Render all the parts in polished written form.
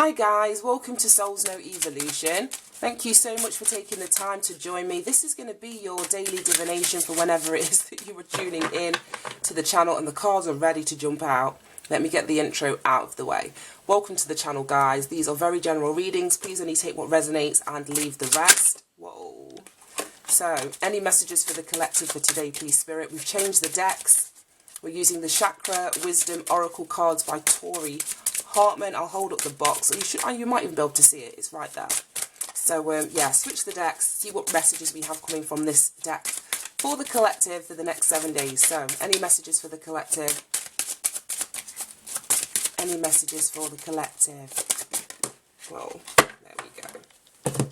Hi guys, welcome to Soul's No Evolution. Thank you so much for taking the time to join me. This is going to be your daily divination for whenever it is that you are tuning in to the channel, and the cards are ready to jump out. Let me get the intro out of the way. Welcome to the channel, guys. These are very general readings. Please only take what resonates and leave the rest. Whoa. So, any messages for the collective for today, please, Spirit? We've changed the decks. We're using the Chakra Wisdom Oracle cards by Tori Hartman. I'll hold up the box. You might even be able to see it. It's right there. So, yeah, switch the decks. See what messages we have coming from this deck for the collective for the next 7 days. So, any messages for the collective? Any messages for the collective? Whoa, there we go.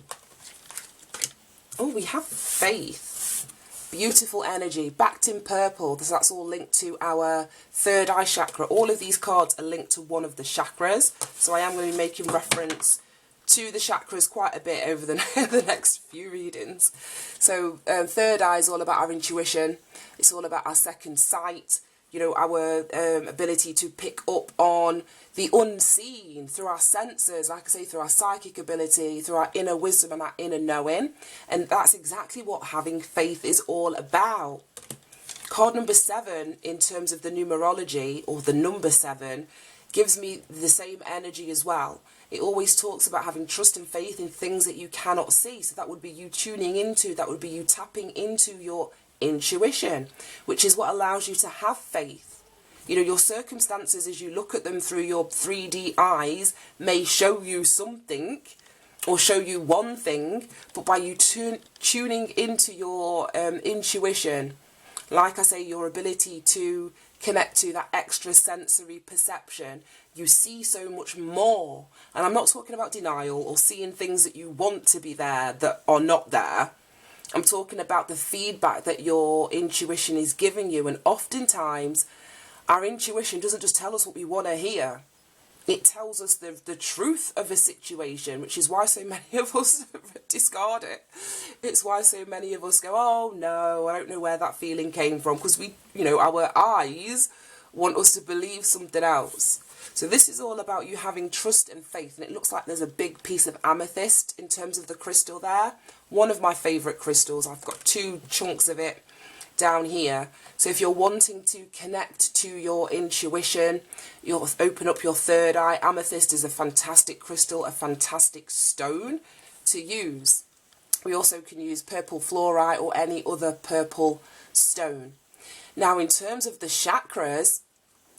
Oh, we have faith. Beautiful energy, backed in purple. That's all linked to our third eye chakra. All of these cards are linked to one of the chakras. So I am going to be making reference to the chakras quite a bit over the next few readings. So third eye is all about our intuition. It's all about our second sight. You know, our ability to pick up on the unseen through our senses, like I say, through our psychic ability, through our inner wisdom and our inner knowing. And that's exactly what having faith is all about. Card number 7, in terms of the numerology, or the number 7, gives me the same energy as well. It always talks about having trust and faith in things that you cannot see. So that would be you tuning into, that would be you tapping into your intuition, which is what allows you to have faith. You know, your circumstances, as you look at them through your 3D eyes, may show you something or show you one thing, but by you tuning into your intuition, like I say, your ability to connect to that extra sensory perception, you see so much more. And I'm not talking about denial or seeing things that you want to be there that are not there. I'm talking about the feedback that your intuition is giving you. And oftentimes, our intuition doesn't just tell us what we want to hear. It tells us the truth of a situation, which is why so many of us discard it. It's why so many of us go, oh no, I don't know where that feeling came from. Because our eyes want us to believe something else. So this is all about you having trust and faith. And it looks like there's a big piece of amethyst in terms of the crystal there. One of my favourite crystals. I've got 2 chunks of it down here. So if you're wanting to connect to your intuition, you'll open up your third eye. Amethyst is a fantastic crystal, a fantastic stone to use. We also can use purple fluorite or any other purple stone. Now, in terms of the chakras,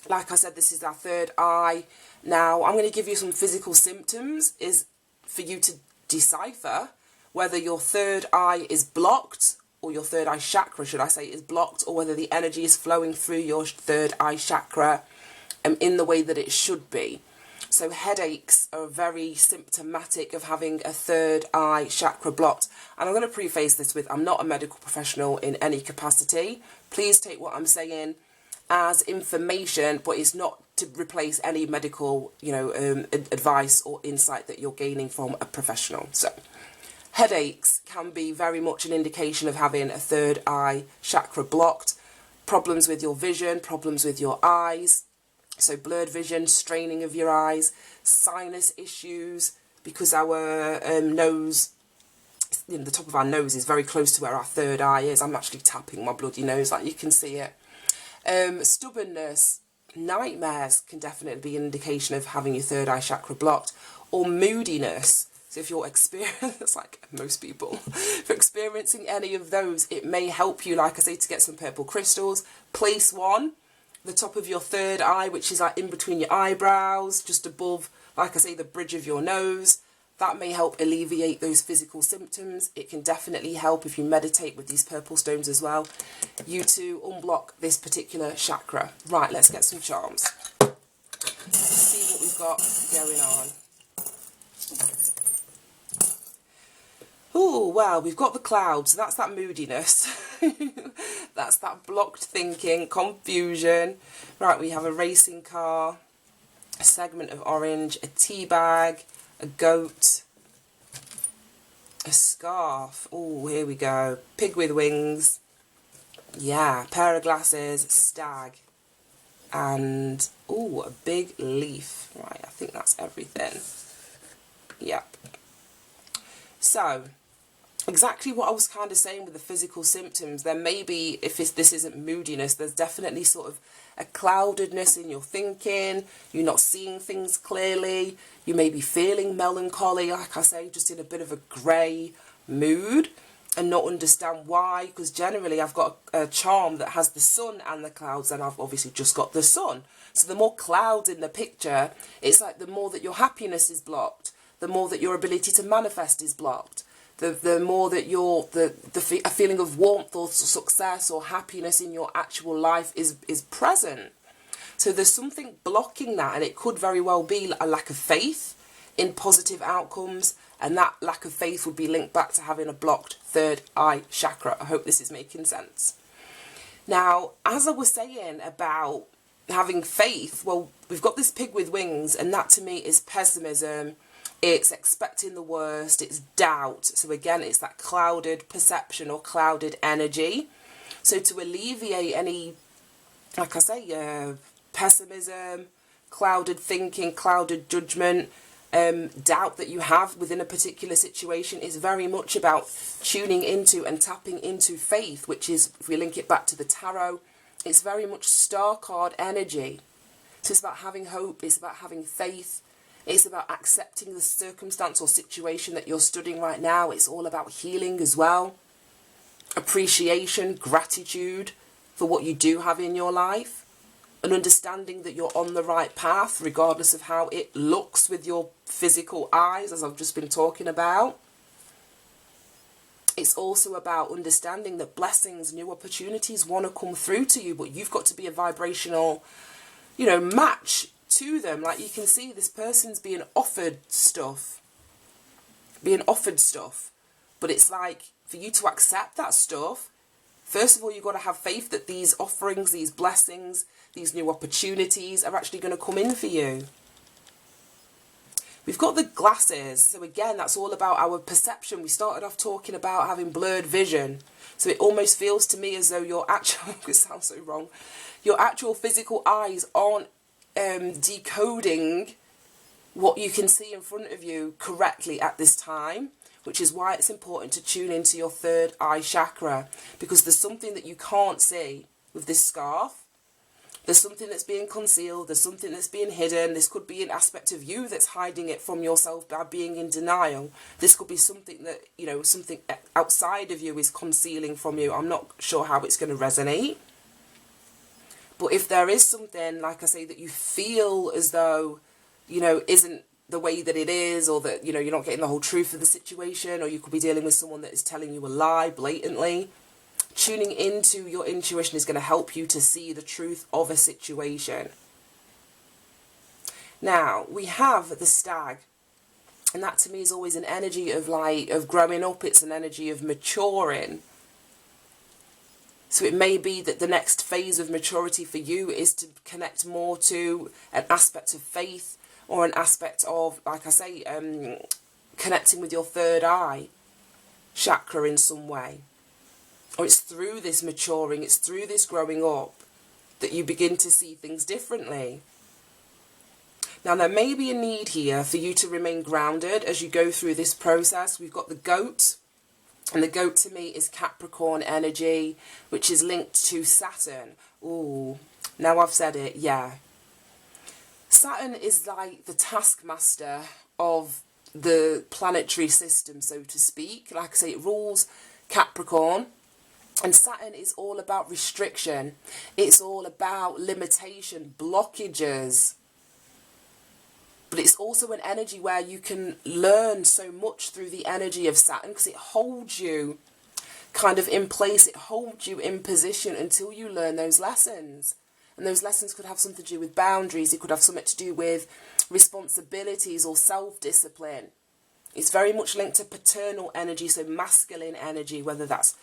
like I said, this is our third eye. Now, I'm going to give you some physical symptoms is for you to decipher whether your third eye is blocked, or your third eye chakra, should I say, is blocked, or whether the energy is flowing through your third eye chakra in the way that it should be. So headaches are very symptomatic of having a third eye chakra blocked. And I'm going to preface this with, I'm not a medical professional in any capacity. Please take what I'm saying as information, but it's not to replace any medical, advice or insight that you're gaining from a professional. So headaches can be very much an indication of having a third eye chakra blocked. Problems with your vision, problems with your eyes. So blurred vision, straining of your eyes, sinus issues, because our nose, the top of our nose is very close to where our third eye is. I'm actually tapping my bloody nose, like you can see it. Stubbornness, nightmares can definitely be an indication of having your third eye chakra blocked. Or moodiness. So if you're experiencing, like most people, if you're experiencing any of those, it may help you, like I say, to get some purple crystals. Place one, the top of your third eye, which is like in between your eyebrows, just above, like I say, the bridge of your nose. That may help alleviate those physical symptoms. It can definitely help if you meditate with these purple stones as well, you to unblock this particular chakra. Right, let's get some charms. Let's see what we've got going on. Oh, well, we've got the clouds, so that's that moodiness. That's that blocked thinking, confusion. Right, we have a racing car, a segment of orange, a tea bag, a goat, a scarf. Oh, here we go. Pig with wings. Yeah, pair of glasses, stag. And, oh, a big leaf. Right, I think that's everything. Yep. So, exactly what I was kind of saying with the physical symptoms, there may be, if this isn't moodiness, there's definitely sort of a cloudedness in your thinking, you're not seeing things clearly, you may be feeling melancholy, like I say, just in a bit of a grey mood, and not understand why, because generally I've got a charm that has the sun and the clouds, and I've obviously just got the sun. So the more clouds in the picture, it's like the more that your happiness is blocked, the more that your ability to manifest is blocked, the more that a feeling of warmth or success or happiness in your actual life is present. So there's something blocking that, and it could very well be a lack of faith in positive outcomes, and that lack of faith would be linked back to having a blocked third eye chakra. I hope this is making sense. Now, as I was saying about having faith, well, we've got this pig with wings, and that to me is pessimism. It's expecting the worst, it's doubt. So again, it's that clouded perception or clouded energy. So to alleviate any, like I say, pessimism, clouded thinking, clouded judgment, doubt that you have within a particular situation is very much about tuning into and tapping into faith, which is, if we link it back to the tarot, it's very much star card energy. So it's about having hope, it's about having faith, it's about accepting the circumstance or situation that you're studying right now. It's all about healing as well. Appreciation, gratitude for what you do have in your life. And understanding that you're on the right path, regardless of how it looks with your physical eyes, as I've just been talking about. It's also about understanding that blessings, new opportunities want to come through to you, but you've got to be a vibrational, match to them. Like you can see, this person's being offered stuff, but it's like, for you to accept that stuff, first of all, you've got to have faith that these offerings, these blessings, these new opportunities are actually going to come in for you. We've got the glasses. So again, that's all about our perception. We started off talking about having blurred vision. So it almost feels to me as though your actual, it sounds so wrong, your actual physical eyes aren't decoding what you can see in front of you correctly at this time, which is why it's important to tune into your third eye chakra, because there's something that you can't see with this scarf. There's something that's being concealed, there's something that's being hidden. This could be an aspect of you that's hiding it from yourself by being in denial. This could be something that, something outside of you is concealing from you. I'm not sure how it's going to resonate. But if there is something, like I say, that you feel as though, isn't the way that it is, or that, you're not getting the whole truth of the situation, or you could be dealing with someone that is telling you a lie blatantly, tuning into your intuition is going to help you to see the truth of a situation. Now, we have the stag, and that to me is always an energy of growing up. It's an energy of maturing. So it may be that the next phase of maturity for you is to connect more to an aspect of faith, or an aspect of, like I say, connecting with your third eye chakra in some way. Or it's through this maturing, it's through this growing up that you begin to see things differently. Now, there may be a need here for you to remain grounded as you go through this process. We've got the goat, and the goat to me is Capricorn energy, which is linked to Saturn. Ooh, now I've said it, yeah. Saturn is like the taskmaster of the planetary system, so to speak. Like I say, it rules Capricorn. And Saturn is all about restriction. It's all about limitation, blockages. But it's also an energy where you can learn so much through the energy of Saturn, because it holds you kind of in place. It holds you in position until you learn those lessons. And those lessons could have something to do with boundaries. It could have something to do with responsibilities or self-discipline. It's very much linked to paternal energy, so masculine energy, whether that's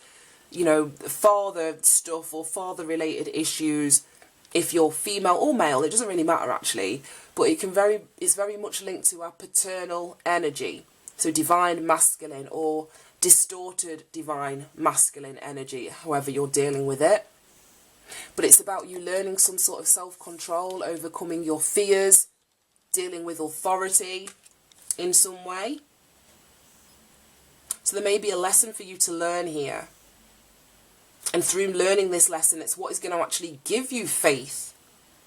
father stuff or father related issues. If you're female or male, it doesn't really matter actually, but it's very much linked to our paternal energy. So divine masculine or distorted divine masculine energy, however you're dealing with it. But it's about you learning some sort of self-control, overcoming your fears, dealing with authority, in some way. So there may be a lesson for you to learn here. And through learning this lesson, it's what is going to actually give you faith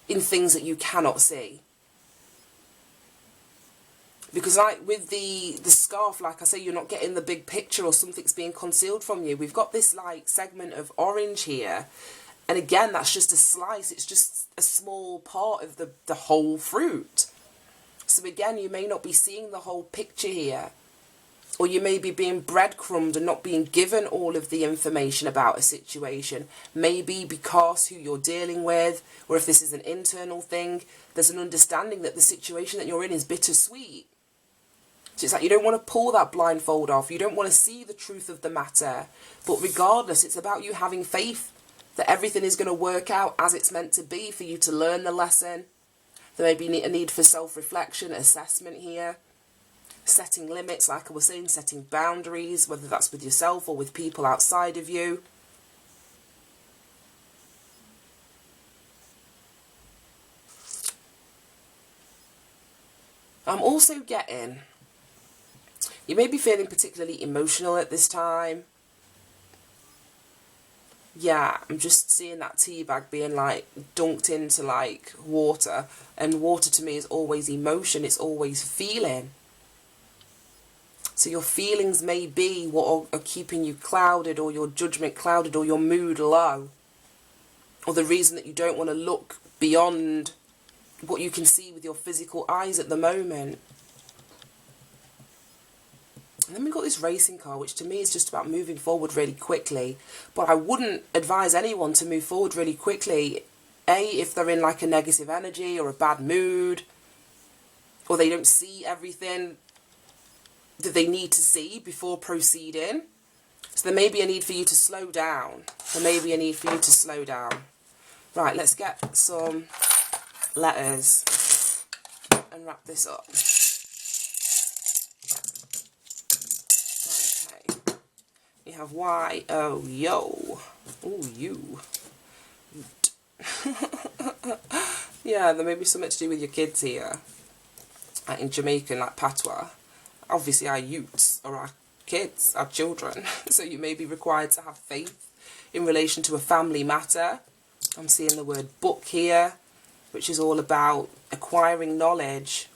in things that you cannot see. Because with the scarf, like I say, you're not getting the big picture, or something's being concealed from you. We've got this like segment of orange here. And again, that's just a slice. It's just a small part of the whole fruit. So again, you may not be seeing the whole picture here. Or you may be being breadcrumbed and not being given all of the information about a situation. Maybe because who you're dealing with, or if this is an internal thing, there's an understanding that the situation that you're in is bittersweet. So it's like you don't want to pull that blindfold off. You don't want to see the truth of the matter. But regardless, it's about you having faith that everything is going to work out as it's meant to be for you to learn the lesson. There may be a need for self-reflection, assessment here. Setting limits, like I was saying, setting boundaries, whether that's with yourself or with people outside of you. I'm also getting, you may be feeling particularly emotional at this time. Yeah, I'm just seeing that tea bag being like dunked into like water. And water to me is always emotion, it's always feeling. So your feelings may be what are keeping you clouded, or your judgment clouded, or your mood low. Or the reason that you don't want to look beyond what you can see with your physical eyes at the moment. And then we've got this racing car, which to me is just about moving forward really quickly. But I wouldn't advise anyone to move forward really quickly. If they're in like a negative energy or a bad mood, or they don't see everything that they need to see before proceeding. So there may be a need for you to slow down. There may be a need for you to slow down. Right, let's get some letters and wrap this up. Okay. We have Y, O, yo. Ooh, you. Yeah, there may be something to do with your kids here. Like in Jamaican, like patois. Obviously our youths or our kids, our children. So you may be required to have faith in relation to a family matter. I'm seeing the word book here, which is all about acquiring knowledge,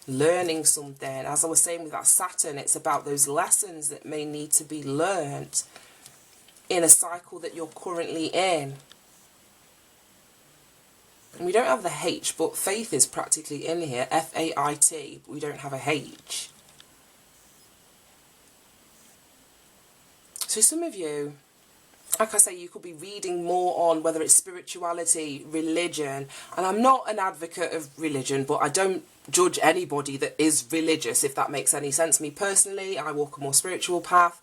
learning something. As I was saying with that Saturn, it's about those lessons that may need to be learnt in a cycle that you're currently in. And we don't have the H, but faith is practically in here, F-A-I-T, but we don't have a H. So some of you, like I say, you could be reading more on whether it's spirituality, religion. And I'm not an advocate of religion, but I don't judge anybody that is religious, if that makes any sense. Me personally, I walk a more spiritual path.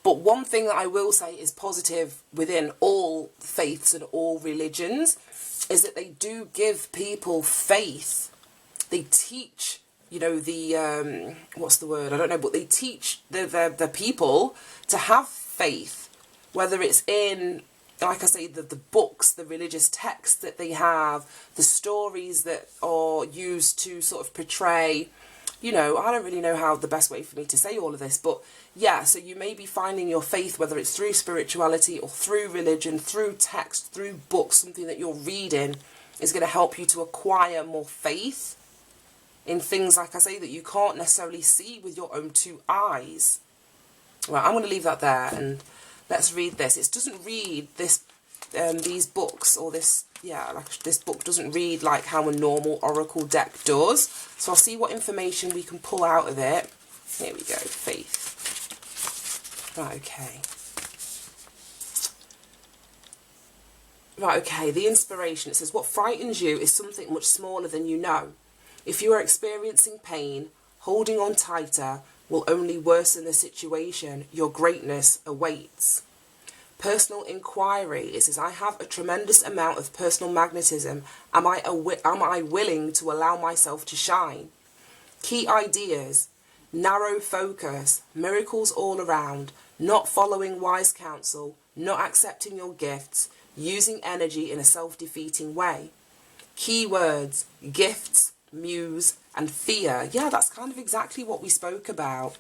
But one thing that I will say is positive within all faiths and all religions is that they do give people faith. They teach, you know, the, what's the word? I don't know, but they teach the people to have faith, whether it's in, like I say, the books, the religious texts that they have, the stories that are used to sort of portray, you know, I don't really know how the best way for me to say all of this, but yeah, so you may be finding your faith, whether it's through spirituality or through religion, through text, through books, something that you're reading is going to help you to acquire more faith in things, like I say, that you can't necessarily see with your own two eyes. Right, I'm going to leave that there and let's read this. It doesn't read this, these books, or this, yeah, like this book doesn't read like how a normal oracle deck does. So I'll see what information we can pull out of it. Here we go, faith. Right, okay. Right, okay, the inspiration. It says, what frightens you is something much smaller than you know. If you are experiencing pain, holding on tighter will only worsen the situation. Your greatness awaits. Personal inquiry. It says, I have a tremendous amount of personal magnetism. Am I willing to allow myself to shine? Key ideas. Narrow focus. Miracles all around. Not following wise counsel. Not accepting your gifts. Using energy in a self-defeating way. Key words. Gifts. Muse. and fear. Yeah, that's kind of exactly what we spoke about.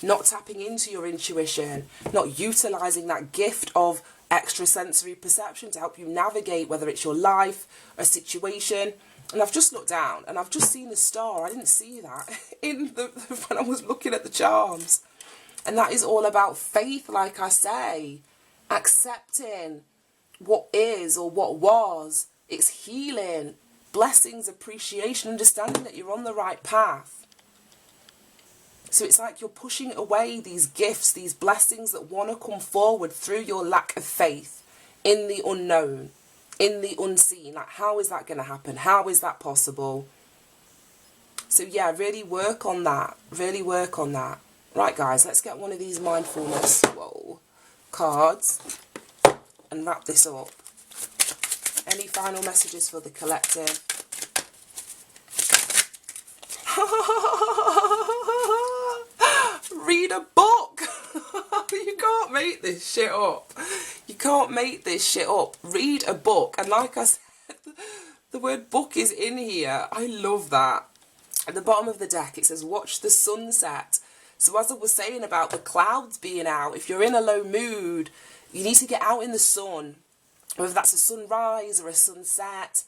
Not tapping into your intuition, not utilising that gift of extrasensory perception to help you navigate, whether it's your life, a situation. And I've just looked down and I've just seen a star. I didn't see that when I was looking at the charms. And that is all about faith, like I say. Accepting what is or what was. It's healing, blessings, appreciation, understanding that you're on the right path. So it's like you're pushing away these gifts, these blessings that want to come forward through your lack of faith in the unknown, in the unseen. Like, how is that going to happen? How is that possible? So yeah, really work on that. Really work on that. Right, guys, let's get one of these mindfulness cards and wrap this up. Any final messages for the collective? Read a book. You can't make this shit up. You can't make this shit up. Read a book. And like I said, the word book is in here. I love that. At the bottom of the deck, it says, watch the sunset. So as I was saying about the clouds being out, if you're in a low mood, you need to get out in the sun. Whether that's a sunrise or a sunset.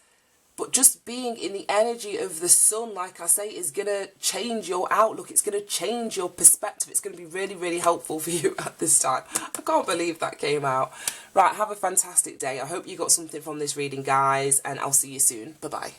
But just being in the energy of the sun, like I say, is going to change your outlook. It's going to change your perspective. It's going to be really, really helpful for you at this time. I can't believe that came out. Right, have a fantastic day. I hope you got something from this reading, guys, and I'll see you soon. Bye-bye.